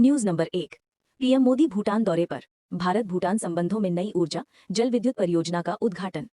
News number 1। PM Modi Bhutan दौरे पर। भारत भूटान संबंधों में नई ऊर्जा जल विद्युत परियोजना का उद्घाटन।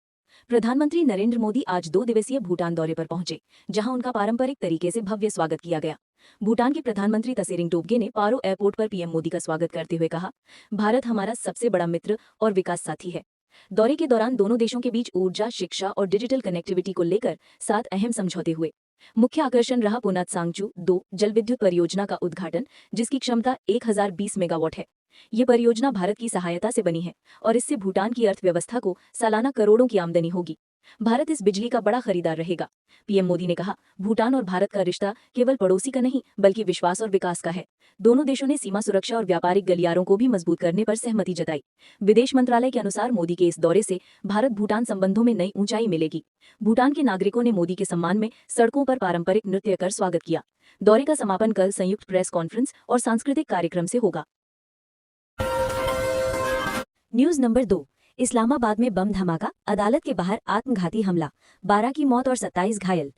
प्रधानमंत्री नरेंद्र मोदी आज 2 दिवसीय भूटान दौरे पर पहुंचे, जहां उनका पारंपरिक तरीके से भव्य स्वागत किया गया। भूटान के प्रधानमंत्री तसेरिंग टोब्गे ने पारो एयरपोर्ट पर पीएम मोदी का स्वागत करते हुए कहा, भारत हमारा सबसे बड़ा मित्र और विकास साथी है। दौरे के दौरान दोनों देशों के बीच ऊर्जा, शिक्षा और डिजिटल कनेक्टिविटी को लेकर 7 अहम समझौते हुए। मुख्य आकर्षण रहा पुनात सांगचू 2 जल विद्युत परियोजना का उद्घाटन, जिसकी क्षमता 1020 मेगावाट है। ये परियोजना भारत की सहायता से बनी है और इससे भूटान की अर्थव्यवस्था को सालाना करोड़ों की आमदनी होगी। भारत इस बिजली का बड़ा खरीदार रहेगा। पीएम मोदी ने कहा, भूटान और भारत का रिश्ता केवल पड़ोसी का नहीं बल्कि विश्वास और विकास का है। दोनों देशों ने सीमा सुरक्षा और व्यापारिक गलियारों को भी मजबूत करने पर सहमति जताई। विदेश मंत्रालय के अनुसार मोदी के इस दौरे से भारत भूटान संबंधों में नई ऊंचाई मिलेगी। भूटान के नागरिकों ने मोदी के सम्मान में सड़कों पर पारंपरिक नृत्य कर स्वागत किया। दौरे का समापन कल संयुक्त प्रेस कॉन्फ्रेंस और सांस्कृतिक कार्यक्रम से होगा। News number 2। इस्लामाबाद में बम धमाका, अदालत के बाहर आत्मघाती हमला, 12 की मौत और 27 घायल।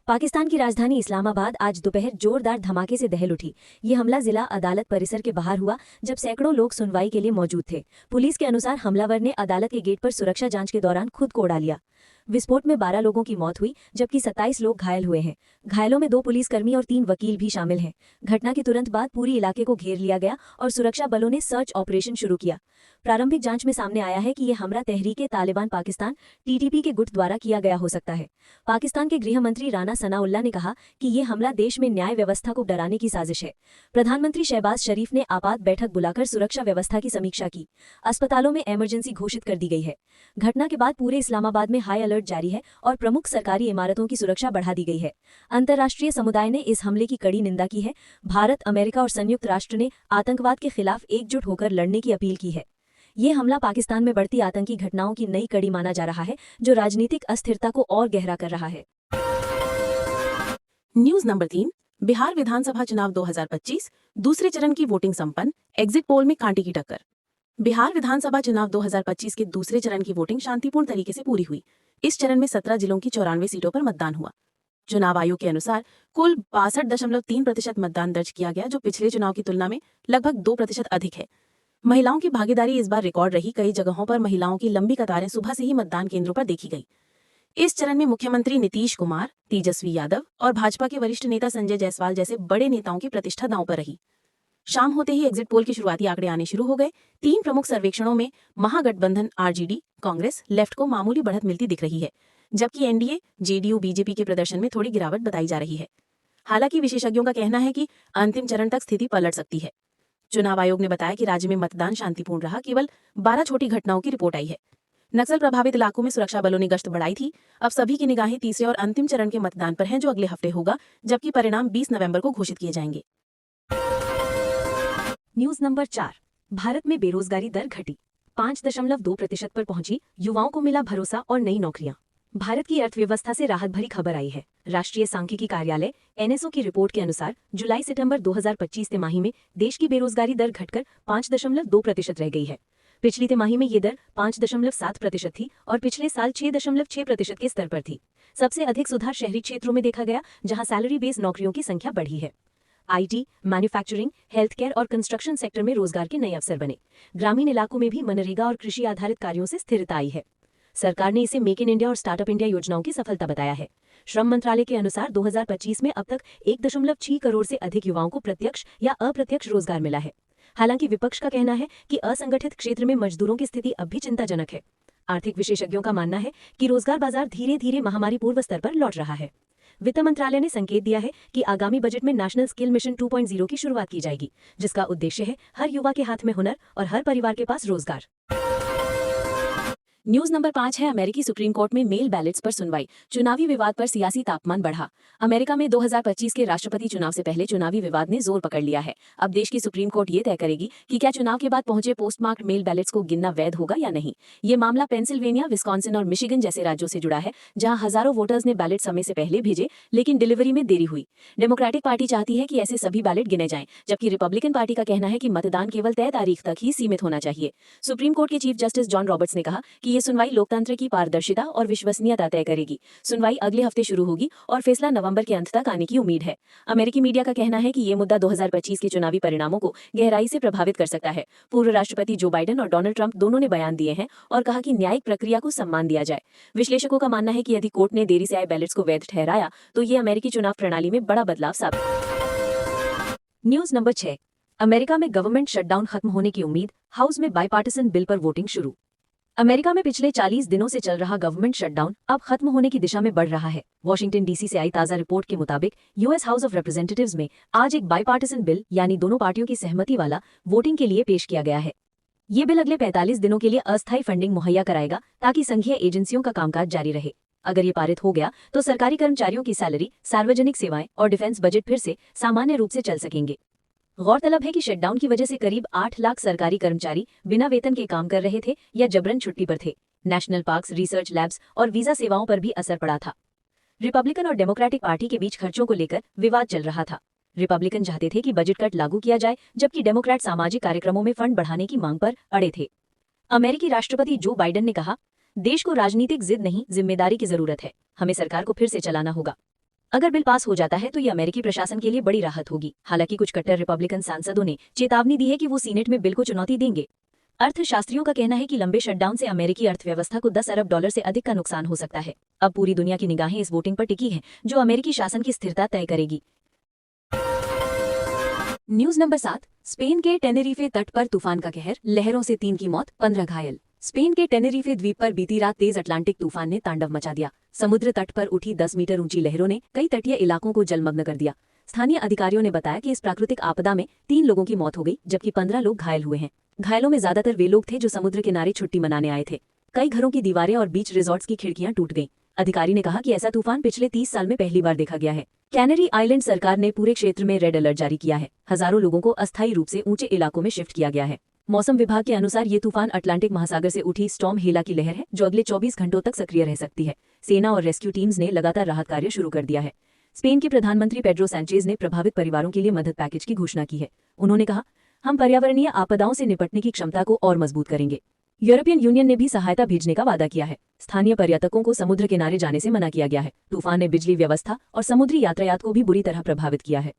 पाकिस्तान की राजधानी इस्लामाबाद आज दोपहर जोरदार धमाके से दहल उठी। ये हमला जिला अदालत परिसर के बाहर हुआ, जब सैकड़ों लोग सुनवाई के लिए मौजूद थे। पुलिस के अनुसार हमलावर ने अदालत के गेट पर सुरक्षा जांच के दौरान खुद को उड़ा लिया। विस्फोट में 12 लोगों की मौत हुई, जबकि 27 लोग घायल हुए हैं। घायलों में 2 पुलिसकर्मी और 3 वकील भी शामिल हैं। घटना के तुरंत बाद पूरी इलाके को घेर लिया गया और सुरक्षा बलों ने सर्च ऑपरेशन शुरू किया। प्रारंभिक जांच में सामने आया है कि यह हमला तहरीके तालिबान पाकिस्तान (टीटीपी) के गुट द्वारा किया गया हो सकता है। पाकिस्तान के गृह मंत्री राना सनाउल्लाह ने कहा कि यह हमला देश में न्याय व्यवस्था को डराने की साजिश है। प्रधानमंत्री शहबाज शरीफ ने आपात बैठक बुलाकर सुरक्षा व्यवस्था की समीक्षा की। अस्पतालों में इमरजेंसी घोषित कर दी गई है। घटना के बाद पूरे इस्लामाबाद में हाई अलर्ट जारी है और प्रमुख सरकारी इमारतों की सुरक्षा बढ़ा दी गई है। अंतर्राष्ट्रीय समुदाय ने इस हमले की कड़ी निंदा की है। भारत, अमेरिका और संयुक्त राष्ट्र ने आतंकवाद के खिलाफ एकजुट होकर लड़ने की अपील की है। ये हमला पाकिस्तान में बढ़ती आतंकी घटनाओं की नई कड़ी माना जा रहा है, जो राजनीतिक अस्थिरता को और गहरा कर रहा है। News number 3। बिहार विधानसभा चुनाव 2025 दूसरे चरण की वोटिंग संपन्न, एग्जिट पोल में कांटे की टक्कर। बिहार विधानसभा चुनाव 2025 के दूसरे चरण की वोटिंग शांतिपूर्ण तरीके से पूरी हुई। इस चरण में 17 जिलों की 94 सीटों पर मतदान हुआ। चुनाव आयोग के अनुसार कुल 62.3% मतदान दर्ज किया गया, जो पिछले चुनाव की तुलना में लगभग 2% अधिक है। महिलाओं की भागीदारी इस बार रिकॉर्ड रही। कई जगहों पर महिलाओं की लंबी कतारें सुबह से ही मतदान केंद्रों पर देखी गई। इस चरण में मुख्यमंत्री नीतीश कुमार, तेजस्वी यादव और भाजपा के वरिष्ठ नेता संजय जायसवाल जैसे बड़े नेताओं की प्रतिष्ठा दांव पर रही। शाम होते ही एग्जिट पोल के शुरुआती आंकड़े आने शुरू हो गए। 3 प्रमुख सर्वेक्षणों में महागठबंधन आरजेडी, कांग्रेस, लेफ्ट को मामूली बढ़त मिलती दिख रही है, जबकि एनडीए, जेडीयू, बीजेपी के प्रदर्शन में थोड़ी गिरावट बताई जा रही है। हालांकि विशेषज्ञों का कहना है कि अंतिम चरण तक स्थिति पलट सकती है। चुनाव आयोग ने बताया कि राज्य में मतदान शांतिपूर्ण रहा। केवल 12 छोटी घटनाओं की रिपोर्ट आई है। नक्सल प्रभावित इलाकों में सुरक्षा बलों ने गश्त बढ़ाई थी। अब सभी की निगाहें तीसरे और अंतिम चरण के मतदान पर हैं, जो अगले हफ्ते होगा, जबकि परिणाम 20 नवंबर को घोषित किए जाएंगे। News number 4। भारत में बेरोजगारी दर घटी, 5.2% पर पहुंची। युवाओं को मिला भरोसा और नई नौकरियां। भारत की अर्थव्यवस्था से राहत भरी खबर आई है। राष्ट्रीय सांख्यिकी कार्यालय (एनएसओ) की रिपोर्ट के अनुसार जुलाई सितंबर 2025 तिमाही में देश की बेरोजगारी दर घटकर 5.2% रह गई है। पिछली तिमाही में ये दर 5.7% थी और पिछले साल 6.6% के स्तर पर थी। सबसे अधिक सुधार शहरी क्षेत्रों में देखा गया, जहां सैलरी बेस्ड नौकरियों की संख्या बढ़ी है। आईटी, मैन्युफैक्चरिंग, हेल्थ केयर और कंस्ट्रक्शन सेक्टर में रोजगार के नए अवसर बने। ग्रामीण इलाकों में भी मनरेगा और कृषि आधारित कार्यों से स्थिरता आई है। सरकार ने इसे मेक इन इंडिया और स्टार्टअप इंडिया योजनाओं की सफलता बताया है। श्रम मंत्रालय के अनुसार 2025 में अब तक 1.6 करोड़ से अधिक युवाओं को प्रत्यक्ष या अप्रत्यक्ष रोजगार मिला है। हालांकि विपक्ष का कहना है कि असंगठित क्षेत्र में मजदूरों की स्थिति अब भी चिंताजनक है। आर्थिक विशेषज्ञों का मानना है कि रोजगार बाजार धीरे धीरे महामारी पूर्व स्तर पर लौट रहा है। वित्त मंत्रालय ने संकेत दिया है कि आगामी बजट में नेशनल स्किल मिशन 2.0 की शुरुआत की जाएगी, जिसका उद्देश्य है हर युवा के हाथ में हुनर और हर परिवार के पास रोजगार। न्यूज नंबर 5 है। अमेरिकी सुप्रीम कोर्ट में मेल बैलेट्स पर सुनवाई, चुनावी विवाद पर सियासी तापमान बढ़ा। अमेरिका में 2025 के राष्ट्रपति चुनाव से पहले चुनावी विवाद ने जोर पकड़ लिया है। अब देश की सुप्रीम कोर्ट ये तय करेगी कि क्या चुनाव के बाद पहुंचे पोस्टमार्क्ड मेल बैलेट्स को गिनना वैध होगा या नहीं। ये मामला पेंसिल्वेनिया, विस्कॉन्सिन और मिशिगन जैसे राज्यों से जुड़ा है, जहां हजारों वोटर्स ने बैलेट समय से पहले भेजे, लेकिन डिलीवरी में देरी हुई। डेमोक्रेटिक पार्टी चाहती है कि ऐसे सभी बैलेट गिने जाएं, जबकि रिपब्लिकन पार्टी का कहना है कि मतदान केवल तय तारीख तक ही सीमित होना चाहिए। सुप्रीम कोर्ट के चीफ जस्टिस जॉन रॉबर्ट्स ने कहा कि ये सुनवाई लोकतंत्र की पारदर्शिता और विश्वसनीयता तय करेगी। सुनवाई अगले हफ्ते शुरू होगी और फैसला नवंबर के अंत तक आने की उम्मीद है। अमेरिकी मीडिया का कहना है कि ये मुद्दा 2025 के चुनावी परिणामों को गहराई से प्रभावित कर सकता है। पूर्व राष्ट्रपति जो बाइडेन और डोनाल्ड ट्रंप दोनों ने बयान दिए हैं और कहा कि न्यायिक प्रक्रिया को सम्मान दिया जाए। विश्लेषकों का मानना है कि यदि कोर्ट ने देरी से आए बैलेट्स को वैध ठहराया तो ये अमेरिकी चुनाव प्रणाली में बड़ा बदलाव साबित। News number 6। अमेरिका में गवर्नमेंट शटडाउन खत्म होने की उम्मीद, हाउस में बाईपार्टिसन बिल पर वोटिंग शुरू। अमेरिका में पिछले 40 दिनों से चल रहा गवर्नमेंट शटडाउन अब खत्म होने की दिशा में बढ़ रहा है। वॉशिंगटन डीसी से आई ताजा रिपोर्ट के मुताबिक यूएस हाउस ऑफ रिप्रेजेंटेटिव्स में आज एक बाईपार्टिसन बिल यानी दोनों पार्टियों की सहमति वाला वोटिंग के लिए पेश किया गया है। ये बिल अगले 45 दिनों के लिए अस्थायी फंडिंग मुहैया कराएगा ताकि संघीय एजेंसियों का कामकाज जारी रहे। अगर ये पारित हो गया तो सरकारी कर्मचारियों की सैलरी, सार्वजनिक सेवाएं और डिफेंस बजट फिर से सामान्य रूप से चल सकेंगे। गौरतलब है कि शटडाउन की वजह से करीब 8 लाख सरकारी कर्मचारी बिना वेतन के काम कर रहे थे या जबरन छुट्टी पर थे। नेशनल पार्क्स, रिसर्च लैब्स और वीजा सेवाओं पर भी असर पड़ा था। रिपब्लिकन और डेमोक्रेटिक पार्टी के बीच खर्चों को लेकर विवाद चल रहा था। रिपब्लिकन चाहते थे कि बजट कट लागू किया जाए, जबकि डेमोक्रेट सामाजिक कार्यक्रमों में फंड बढ़ाने की मांग पर अड़े थे। अमेरिकी राष्ट्रपति जो बाइडेन ने कहा, देश को राजनीतिक जिद नहीं, जिम्मेदारी की जरूरत है। हमें सरकार को फिर से चलाना होगा। अगर बिल पास हो जाता है तो ये अमेरिकी प्रशासन के लिए बड़ी राहत होगी। हालांकि कुछ कट्टर रिपब्लिकन सांसदों ने चेतावनी दी है कि वो सीनेट में बिल को चुनौती देंगे। अर्थशास्त्रियों का कहना है कि लंबे शटडाउन से अमेरिकी अर्थव्यवस्था को 10 अरब डॉलर से अधिक का नुकसान हो सकता है। अब पूरी दुनिया की निगाहें इस वोटिंग पर टिकी हैं, जो अमेरिकी शासन की स्थिरता तय करेगी। News number 7। स्पेन के टेनेरिफे तट पर तूफान का कहर, लहरों से 3 की मौत, 15 घायल। स्पेन के टेनेरिफे द्वीप पर बीती रात तेज अटलांटिक तूफान ने तांडव मचा दिया। समुद्र तट पर उठी 10 मीटर ऊंची लहरों ने कई तटीय इलाकों को जलमग्न कर दिया। स्थानीय अधिकारियों ने बताया कि इस प्राकृतिक आपदा में 3 लोगों की मौत हो गई, जबकि 15 लोग घायल हुए हैं। घायलों में ज्यादातर वे लोग थे जो समुद्र किनारे छुट्टी मनाने आए थे। कई घरों की दीवारें और बीच रिजॉर्ट्स की खिड़कियां टूट गईं। अधिकारी ने कहा कि ऐसा तूफान पिछले 30 साल में पहली बार देखा गया है। कैनरी आइलैंड सरकार ने पूरे क्षेत्र में रेड अलर्ट जारी किया है। हजारों लोगों को अस्थायी रूप से ऊंचे इलाकों में शिफ्ट किया गया है। मौसम विभाग के अनुसार ये तूफान अटलांटिक महासागर से उठी स्टॉर्म हेला की लहर है, जो अगले 24 घंटों तक सक्रिय रह सकती है। सेना और रेस्क्यू टीम्स ने लगातार राहत कार्य शुरू कर दिया है। स्पेन के प्रधानमंत्री पेड्रो सैंचेज ने प्रभावित परिवारों के लिए मदद पैकेज की घोषणा की है। उन्होंने कहा, हम पर्यावरणीय आपदाओं से निपटने की क्षमता को और मजबूत करेंगे। यूरोपियन यूनियन ने भी सहायता भेजने का वादा किया है। स्थानीय पर्यटकों को समुद्र किनारे जाने से मना किया गया है। तूफान ने बिजली व्यवस्था और समुद्री यातायात को भी बुरी तरह प्रभावित किया है।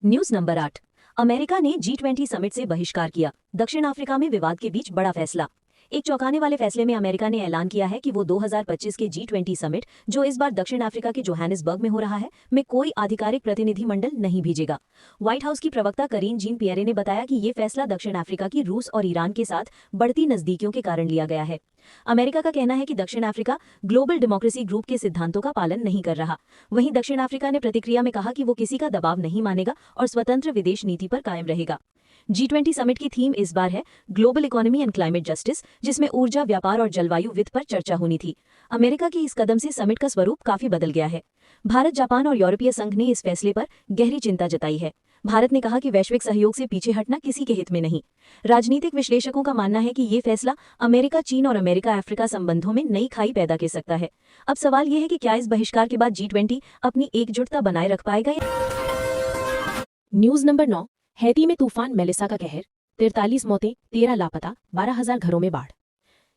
News number 8। अमेरिका ने G20 समिट से बहिष्कार किया। दक्षिण अफ्रीका में विवाद के बीच बड़ा फैसला। एक चौंकाने वाले फैसले में अमेरिका ने ऐलान किया है कि वो 2025 के G20 समिट, जो इस बार दक्षिण अफ्रीका के जोहानिसबर्ग में हो रहा है, में कोई आधिकारिक प्रतिनिधिमंडल नहीं भेजेगा। व्हाइट हाउस की प्रवक्ता करीन जीन पियरे ने बताया कि ये फैसला दक्षिण अफ्रीका की रूस और ईरान के साथ बढ़ती नजदीकियों के कारण लिया गया है। अमेरिका का कहना है कि दक्षिण अफ्रीका ग्लोबल डेमोक्रेसी ग्रुप के सिद्धांतों का पालन नहीं कर रहा। वहीं दक्षिण अफ्रीका ने प्रतिक्रिया में कहा कि वो किसी का दबाव नहीं मानेगा और स्वतंत्र विदेश नीति पर कायम रहेगा। G20 समिट की थीम इस बार है global economy and climate justice, जिसमें ऊर्जा, व्यापार और जलवायु वित्त पर चर्चा होनी थी। अमेरिका के इस कदम से समिट का स्वरूप काफी बदल गया है। भारत, जापान और यूरोपीय संघ ने इस फैसले पर गहरी चिंता जताई है। भारत ने कहा कि वैश्विक सहयोग से पीछे हटना किसी के हित में नहीं। राजनीतिक विश्लेषकों का मानना है कि ये फैसला अमेरिका, चीन और अमेरिका अफ्रीका संबंधों में नई खाई पैदा कर सकता है। अब सवाल यह है कि क्या इस बहिष्कार के बाद G20 अपनी एकजुटता बनाए रख पाएगा। News number 9। हैती में तूफान मेलिसा का कहर, 43 मौतें, 13 लापता, 12,000 घरों में बाढ़।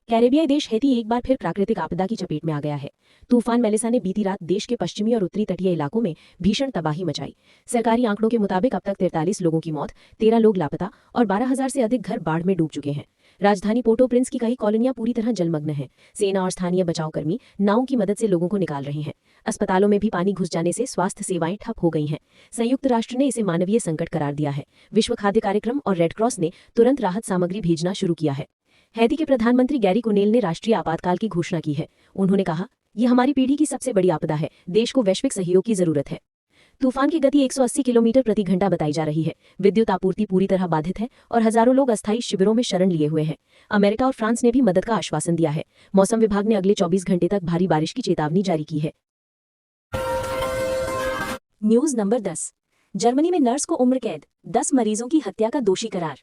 कैरेबियाई देश हैती एक बार फिर प्राकृतिक आपदा की चपेट में आ गया है। तूफान मेलिसा ने बीती रात देश के पश्चिमी और उत्तरी तटीय इलाकों में भीषण तबाही मचाई। सरकारी आंकड़ों के मुताबिक अब तक 43 लोगों की मौत, 13 लोग लापता और 12,000 से अधिक घर बाढ़ में डूब चुके हैं। राजधानी पोर्टो प्रिंस की कई कॉलोनियां पूरी तरह जलमग्न हैं। सेना और स्थानीय बचावकर्मी नावों की मदद से लोगों को निकाल रहे हैं। अस्पतालों में भी पानी घुस जाने से स्वास्थ्य सेवाएं ठप हो गई हैं। संयुक्त राष्ट्र ने इसे मानवीय संकट करार दिया है। विश्व खाद्य कार्यक्रम और रेड क्रॉस ने तुरंत राहत सामग्री भेजना शुरू किया है। हैती के प्रधानमंत्री गैरी कुनेल ने राष्ट्रीय आपातकाल की घोषणा की है। उन्होंने कहा, यह हमारी पीढ़ी की सबसे बड़ी आपदा है। देश को वैश्विक सहयोग की जरूरत है। तूफान की गति 180 किलोमीटर प्रति घंटा बताई जा रही है। विद्युत आपूर्ति पूरी तरह बाधित है और हजारों लोग अस्थायी शिविरों में शरण लिए हुए हैं। अमेरिका और फ्रांस ने भी मदद का आश्वासन दिया है। मौसम विभाग ने अगले 24 घंटे तक भारी बारिश की चेतावनी जारी की है। News number 10। जर्मनी में नर्स को उम्र कैद, 10 मरीजों की हत्या का दोषी करार।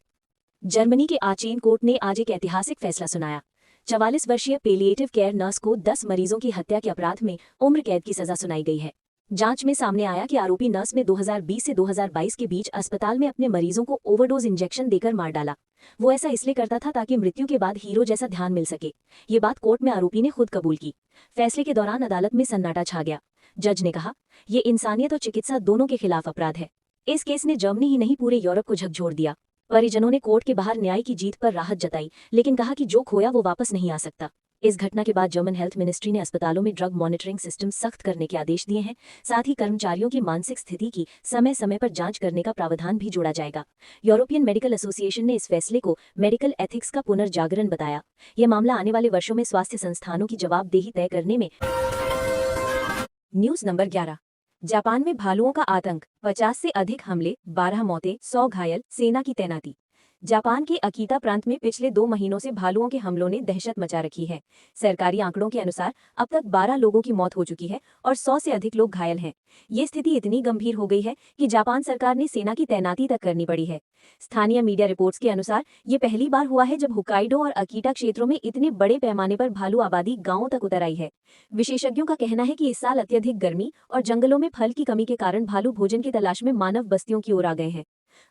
जर्मनी के आचेन कोर्ट ने आज एक ऐतिहासिक फैसला सुनाया। 44 वर्षीय पैलिएटिव केयर नर्स को 10 मरीजों की हत्या के अपराध में उम्र कैद की सजा सुनाई गई है। जांच में सामने आया कि आरोपी नर्स ने 2020 से 2022 के बीच अस्पताल में अपने मरीजों को ओवरडोज इंजेक्शन देकर मार डाला। वो ऐसा इसलिए करता था ताकि मृत्यु के बाद हीरो जैसा ध्यान मिल सके। ये बात कोर्ट में आरोपी ने खुद कबूल की। फैसले के दौरान अदालत में सन्नाटा छा गया। जज ने कहा, ये इंसानियत और चिकित्सा दोनों के खिलाफ अपराध है। इस केस ने जर्मनी ही नहीं पूरे यूरोप को झकझोर दिया। परिजनों ने कोर्ट के बाहर न्याय की जीत पर राहत जताई, लेकिन कहा कि जो खोया वो वापस नहीं आ सकता। इस घटना के बाद जर्मन हेल्थ मिनिस्ट्री ने अस्पतालों में ड्रग मॉनिटरिंग सिस्टम सख्त करने के आदेश दिए हैं। साथ ही कर्मचारियों की मानसिक स्थिति की समय समय पर जांच करने का प्रावधान भी जोड़ा जाएगा। यूरोपियन मेडिकल एसोसिएशन ने इस फैसले को मेडिकल एथिक्स का पुनर्जागरण बताया। यह मामला आने वाले वर्षों में स्वास्थ्य संस्थानों की जवाबदेही तय करने में। News number 11। जापान में भालुओं का आतंक, 50 से अधिक हमले, 12 मौतें, 100 घायल, सेना की तैनाती। जापान के अकीता प्रांत में पिछले 2 महीनों से भालुओं के हमलों ने दहशत मचा रखी है। सरकारी आंकड़ों के अनुसार अब तक 12 लोगों की मौत हो चुकी है और 100 से अधिक लोग घायल हैं। ये स्थिति इतनी गंभीर हो गई है कि जापान सरकार ने सेना की तैनाती तक करनी पड़ी है। स्थानीय मीडिया रिपोर्ट्स के अनुसार ये पहली बार हुआ है जब होक्काइडो और अकीता क्षेत्रों में इतने बड़े पैमाने पर भालू आबादी गांवों तक उतर आई है। विशेषज्ञों का कहना है कि इस साल अत्यधिक गर्मी और जंगलों में फल की कमी के कारण भालू भोजन की तलाश में मानव बस्तियों की ओर आ गए हैं।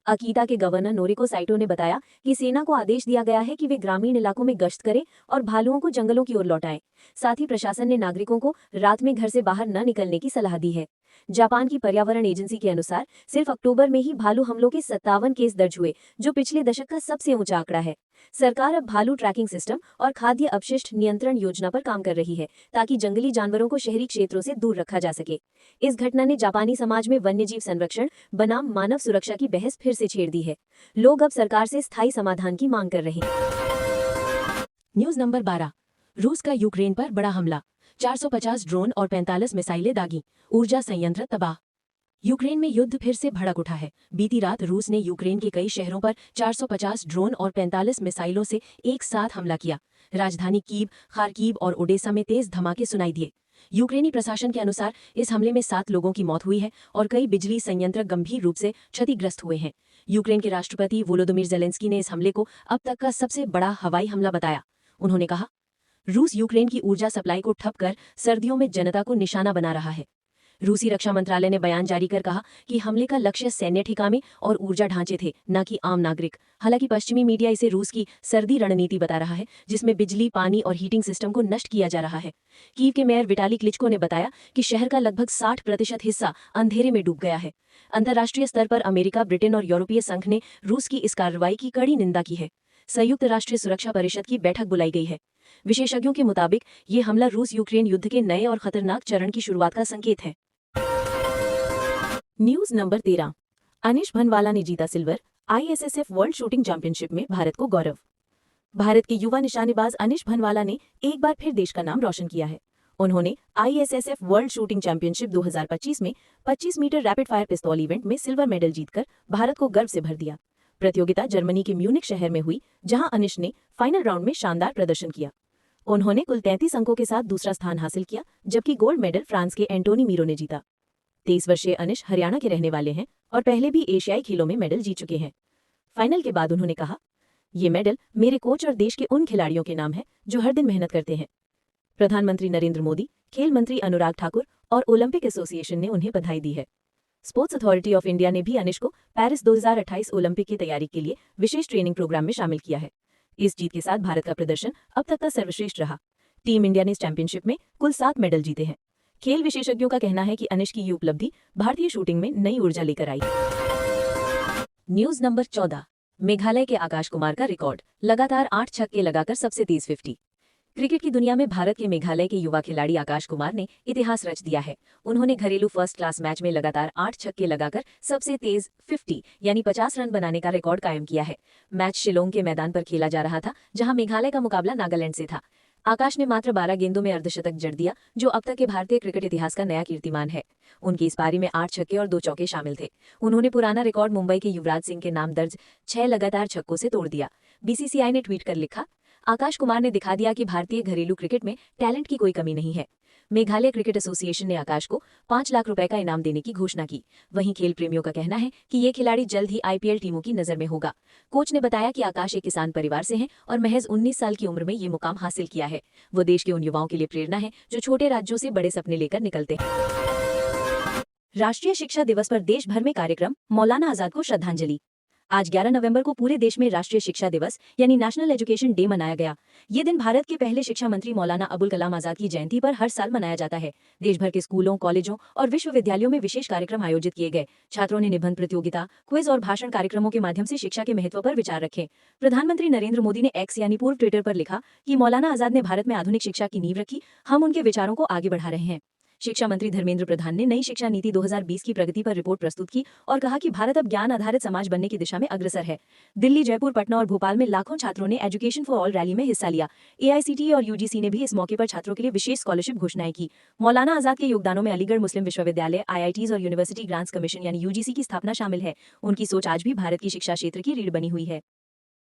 अकीता के गवर्नर नोरिको साइटो ने बताया कि सेना को आदेश दिया गया है कि वे ग्रामीण इलाकों में गश्त करें और भालुओं को जंगलों की ओर लौटाएं। साथ ही प्रशासन ने नागरिकों को रात में घर से बाहर न निकलने की सलाह दी है। जापान की पर्यावरण एजेंसी के अनुसार सिर्फ अक्टूबर में ही भालू हमलों के 57 केस दर्ज हुए, जो पिछले दशक का सबसे ऊंचा आंकड़ा है। सरकार अब भालू ट्रैकिंग सिस्टम और खाद्य अपशिष्ट नियंत्रण योजना पर काम कर रही है ताकि जंगली जानवरों को शहरी क्षेत्रों से दूर रखा जा सके। इस घटना ने जापानी समाज में वन्यजीव संरक्षण बनाम मानव सुरक्षा की बहस फिर से छेड़ दी है। लोग अब सरकार से स्थायी समाधान की मांग कर रहे हैं। News number 12। रूस का यूक्रेन पर बड़ा हमला, 450 ड्रोन और 45 मिसाइलें दागी, ऊर्जा संयंत्र तबाह। यूक्रेन में युद्ध फिर से भड़क उठा है। बीती रात रूस ने यूक्रेन के कई शहरों पर 450 ड्रोन और 45 मिसाइलों से एक साथ हमला किया। राजधानी कीव, खार्कीव और ओडेसा में तेज धमाके सुनाई दिए। यूक्रेनी प्रशासन के अनुसार इस हमले में 7 लोगों की मौत हुई है और कई बिजली संयंत्र गंभीर रूप से क्षतिग्रस्त हुए हैं। यूक्रेन के राष्ट्रपति वोलोदिमीर ज़ेलेंस्की ने इस हमले को अब तक का सबसे बड़ा हवाई हमला बताया। उन्होंने कहा, रूस यूक्रेन की ऊर्जा सप्लाई को ठप कर सर्दियों में जनता को निशाना बना रहा है। रूसी रक्षा मंत्रालय ने बयान जारी कर कहा कि हमले का लक्ष्य सैन्य ठिकाने और ऊर्जा ढांचे थे, न कि आम नागरिक। हालांकि पश्चिमी मीडिया इसे रूस की सर्दी रणनीति बता रहा है, जिसमें बिजली, पानी और हीटिंग सिस्टम को नष्ट किया जा रहा है। कीव के मेयर विटाली क्लिचको ने बताया कि शहर का लगभग 60% हिस्सा अंधेरे में डूब गया है। अंतर्राष्ट्रीय स्तर पर अमेरिका, ब्रिटेन और यूरोपीय संघ ने रूस की इस कार्रवाई की कड़ी निंदा की है। संयुक्त राष्ट्र सुरक्षा परिषद की बैठक बुलाई गई है। विशेषज्ञों के मुताबिक ये हमला रूस यूक्रेन युद्ध के नए और खतरनाक चरण की शुरुआत का संकेत है। News number 13। अनिश भनवाला ने जीता silver, ISSF world shooting championship में भारत को गौरव। भारत के युवा निशानेबाज अनिश भनवाला ने एक बार फिर देश का नाम रोशन किया है। उन्होंने ISSF वर्ल्ड शूटिंग चैंपियनशिप 2025 में 25 मीटर रैपिड फायर पिस्तौल इवेंट में सिल्वर मेडल जीतकर भारत को गर्व से भर दिया। प्रतियोगिता जर्मनी के म्यूनिख शहर में हुई, जहां अनिश ने फाइनल राउंड में शानदार प्रदर्शन किया। उन्होंने कुल 33 अंकों के साथ दूसरा स्थान हासिल किया, जबकि गोल्ड मेडल फ्रांस के एंटोनी मीरो ने जीता। 23 वर्षीय अनिश हरियाणा के रहने वाले हैं और पहले भी एशियाई खेलों में मेडल जीत चुके हैं। फाइनल के बाद उन्होंने कहा, ये मेडल मेरे कोच और देश के उन खिलाड़ियों के नाम है जो हर दिन मेहनत करते हैं। प्रधानमंत्री नरेंद्र मोदी, खेल मंत्री अनुराग ठाकुर और ओलंपिक एसोसिएशन ने उन्हें बधाई दी है। स्पोर्ट्स अथॉरिटी ऑफ इंडिया ने भी अनिश को पेरिस 2028 ओलंपिक की तैयारी के लिए विशेष ट्रेनिंग प्रोग्राम में शामिल किया है। इस जीत के साथ भारत का प्रदर्शन अब तक का सर्वश्रेष्ठ रहा। टीम इंडिया ने इस चैंपियनशिप में कुल 7 मेडल जीते हैं। खेल विशेषज्ञों का कहना है कि अनिश की ये उपलब्धि भारतीय शूटिंग में नई ऊर्जा लेकर आई। News number 14। मेघालय के आकाश कुमार का रिकॉर्ड, लगातार 8 छक्के लगाकर सबसे तेज 50। क्रिकेट की दुनिया में भारत के मेघालय के युवा खिलाड़ी आकाश कुमार ने इतिहास रच दिया है। उन्होंने घरेलू फर्स्ट क्लास मैच में लगातार 8 छक्के लगाकर सबसे तेज 50 यानी 50 रन बनाने का रिकॉर्ड कायम किया है। मैच शिलोंग के मैदान पर खेला जा रहा था, जहां मेघालय का मुकाबला नागालैंड से था। आकाश ने मात्र 12 गेंदों में अर्धशतक जड़ दिया, जो अब तक के भारतीय क्रिकेट इतिहास का नया कीर्तिमान है। उनकी इस पारी में 8 छक्के और 2 चौके शामिल थे। उन्होंने पुराना रिकॉर्ड मुंबई के युवराज सिंह के नाम दर्ज 6 लगातार छक्कों से तोड़ दिया। BCCI ने ट्वीट कर लिखा, आकाश कुमार ने दिखा दिया कि भारतीय घरेलू क्रिकेट में टैलेंट की कोई कमी नहीं है। मेघालय क्रिकेट एसोसिएशन ने आकाश को 5 लाख रुपए का इनाम देने की घोषणा की। वहीं खेल प्रेमियों का कहना है कि ये खिलाड़ी जल्द ही IPL टीमों की नजर में होगा। कोच ने बताया कि आकाश एक किसान परिवार से हैं और महज 19 साल की उम्र में ये मुकाम हासिल किया है। वो देश के उन युवाओं के लिए प्रेरणा है जो छोटे राज्यों से बड़े सपने लेकर निकलते हैं। राष्ट्रीय शिक्षा दिवस पर देश भर में कार्यक्रम, मौलाना आजाद को श्रद्धांजलि। आज 11 नवंबर को पूरे देश में राष्ट्रीय शिक्षा दिवस यानी नेशनल एजुकेशन डे मनाया गया। ये दिन भारत के पहले शिक्षा मंत्री मौलाना अबुल कलाम आजाद की जयंती पर हर साल मनाया जाता है। देश भर के स्कूलों, कॉलेजों और विश्वविद्यालयों में विशेष कार्यक्रम आयोजित किए गए। छात्रों ने निबंध प्रतियोगिता, क्विज और भाषण कार्यक्रमों के माध्यम से शिक्षा के महत्व पर विचार रखे। प्रधानमंत्री नरेंद्र मोदी ने एक्स यानी पूर्व ट्विटर पर लिखा कि मौलाना आजाद ने भारत में आधुनिक शिक्षा की नींव रखी, हम उनके विचारों को आगे बढ़ा रहे हैं। शिक्षा मंत्री धर्मेंद्र प्रधान ने नई शिक्षा नीति 2020 की प्रगति पर रिपोर्ट प्रस्तुत की और कहा कि भारत अब ज्ञान आधारित समाज बनने की दिशा में अग्रसर है। दिल्ली, जयपुर, पटना और भोपाल में लाखों छात्रों ने एजुकेशन फॉर ऑल रैली में हिस्सा लिया। AICTE और UGC ने भी इस मौके पर छात्रों के लिए विशेष स्कॉलरशिप घोषणाएं की। मौलाना आजाद के योगदानों में अलीगढ़ मुस्लिम विश्वविद्यालय, IITs और यूनिवर्सिटी ग्रांट्स कमीशन यानी UGC की स्थापना शामिल है। उनकी सोच आज भी भारत की शिक्षा क्षेत्र की रीढ़ बनी हुई है।